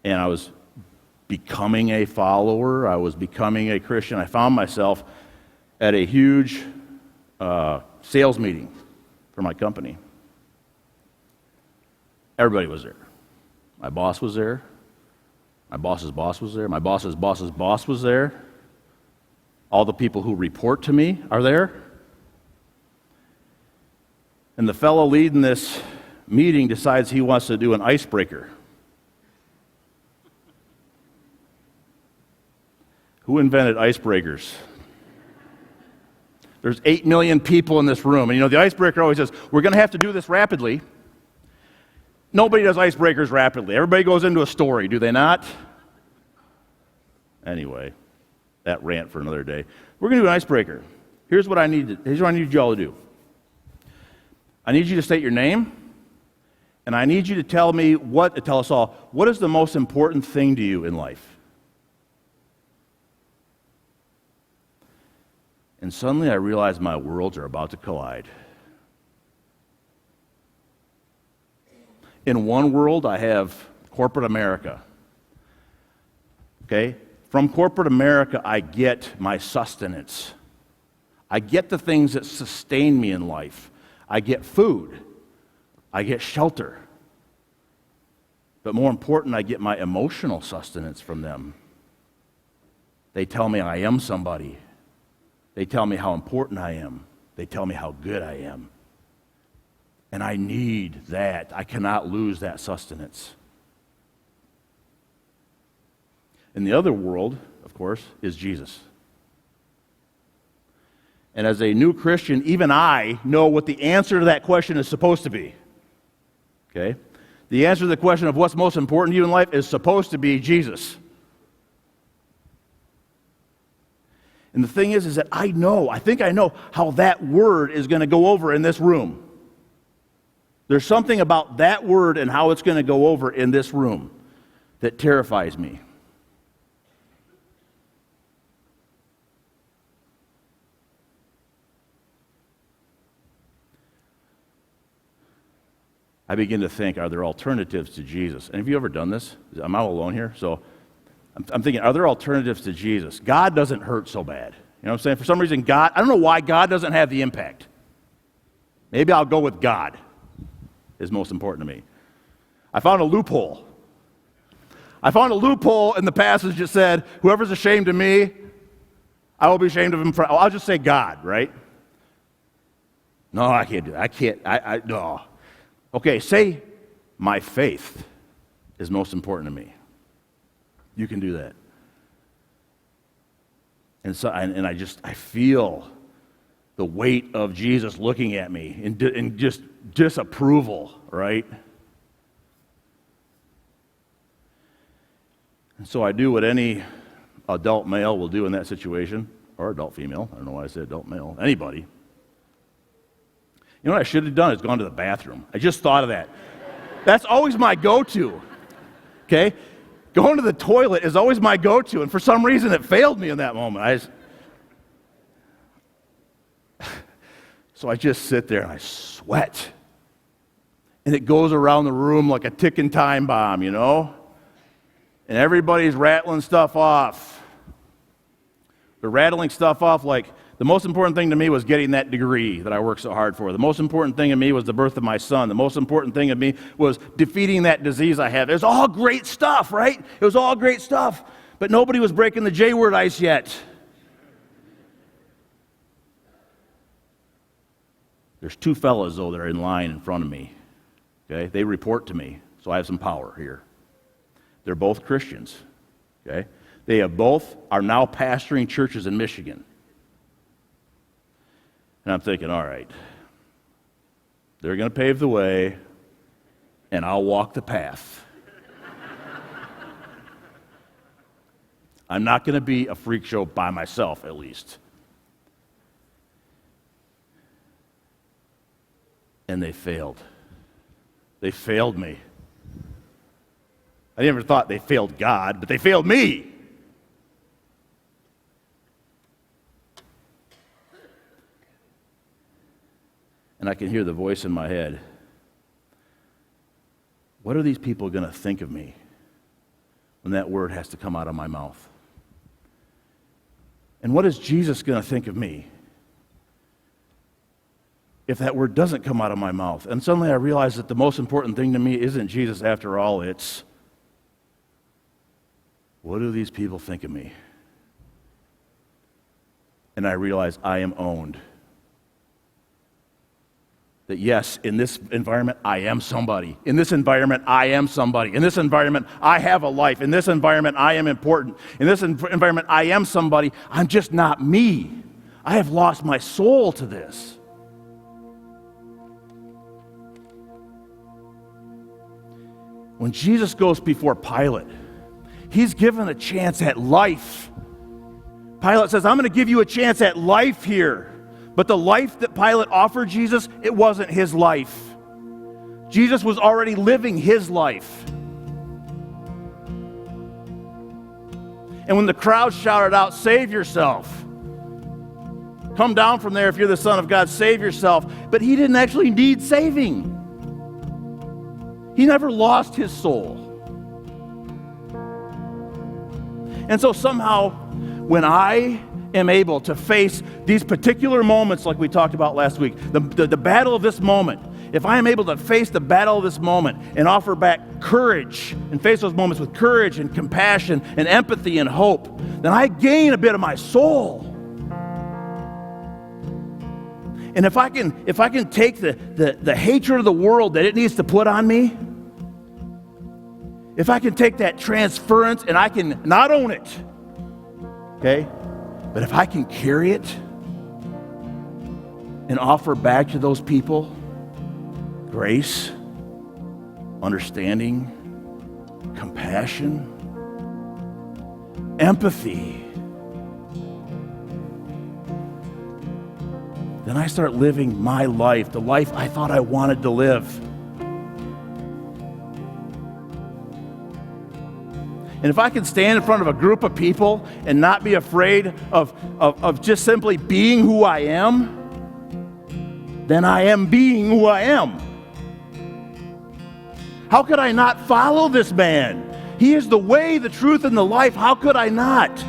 and I was becoming a follower. I was becoming a Christian. I found myself at a huge sales meeting for my company. Everybody was there. My boss was there. My boss's boss was there. My boss's boss's boss was there. All the people who report to me are there. And the fellow leading this meeting decides he wants to do an icebreaker. Who invented icebreakers? There's 8 million people in this room. And the icebreaker always says, we're going to have to do this rapidly. Nobody does icebreakers rapidly. Everybody goes into a story, do they not? Anyway, that rant for another day. We're going to do an icebreaker. Here's what I need you all to do. I need you to state your name, and I need you to tell us all, what is the most important thing to you in life? And suddenly I realized my worlds are about to collide. In one world, I have corporate America. Okay? From corporate America, I get my sustenance. I get the things that sustain me in life. I get food. I get shelter. But more important, I get my emotional sustenance from them. They tell me I am somebody. They tell me how important I am. They tell me how good I am. And I need that. I cannot lose that sustenance. And the other world, of course, is Jesus. And as a new Christian, even I know what the answer to that question is supposed to be. Okay? The answer to the question of what's most important to you in life is supposed to be Jesus. And the thing is that I think I know how that word is going to go over in this room. There's something about that word and how it's going to go over in this room that terrifies me. I begin to think, are there alternatives to Jesus? And have you ever done this? I'm all alone here, so I'm thinking, are there alternatives to Jesus? God doesn't hurt so bad. You know what I'm saying? For some reason, I don't know why God doesn't have the impact. Maybe I'll go with God is most important to me. I found a loophole. In the passage that said, whoever's ashamed of me, I will be ashamed of him. I'll just say God, right? No, I can't do that. No. Okay, say my faith is most important to me. You can do that. And so, I feel the weight of Jesus looking at me in just disapproval, right? And so I do what any adult male will do in that situation, or adult female. I don't know why I said adult male. Anybody. You know what I should have done is gone to the bathroom. I just thought of that. That's always my go-to. Okay? Going to the toilet is always my go-to, and for some reason it failed me in that moment. So I just sit there and I sweat. And it goes around the room like a ticking time bomb, you know? And everybody's rattling stuff off. They're rattling stuff off like, the most important thing to me was getting that degree that I worked so hard for. The most important thing to me was the birth of my son. The most important thing to me was defeating that disease I have. It was all great stuff, right? It was all great stuff. But nobody was breaking the J-word ice yet. There's two fellas, though, that are in line in front of me. Okay? They report to me, so I have some power here. They're both Christians. Okay? They are now pastoring churches in Michigan. And I'm thinking, all right, they're going to pave the way, and I'll walk the path. I'm not going to be a freak show by myself, at least. And they failed. They failed me. I never thought they failed God, but they failed me. And I can hear the voice in my head. What are these people going to think of me? when that word has to come out of my mouth? And what is Jesus going to think of me if that word doesn't come out of my mouth? And suddenly I realize that the most important thing to me isn't Jesus after all. It's, what do these people think of me? And I realize I am owned. That yes, in this environment, I am somebody. In this environment, I am somebody. In this environment, I have a life. In this environment, I am important. In this environment, I am somebody. I'm just not me. I have lost my soul to this. When Jesus goes before Pilate, he's given a chance at life. Pilate says, I'm going to give you a chance at life here. But the life that Pilate offered Jesus, it wasn't his life. Jesus was already living his life. And when the crowd shouted out, save yourself. Come down from there if you're the Son of God, save yourself. But he didn't actually need saving. He never lost his soul. And so somehow, when I am able to face these particular moments like we talked about last week, the battle of this moment, if I am able to face the battle of this moment and offer back courage and face those moments with courage and compassion and empathy and hope, then I gain a bit of my soul. And if I can take the hatred of the world that it needs to put on me, if I can take that transference and I can not own it, okay? But if I can carry it and offer back to those people grace, understanding, compassion, empathy, then I start living my life, the life I thought I wanted to live. And if I can stand in front of a group of people and not be afraid of just simply being who I am, then I am being who I am. How could I not follow this man? He is the way, the truth, and the life. How could I not?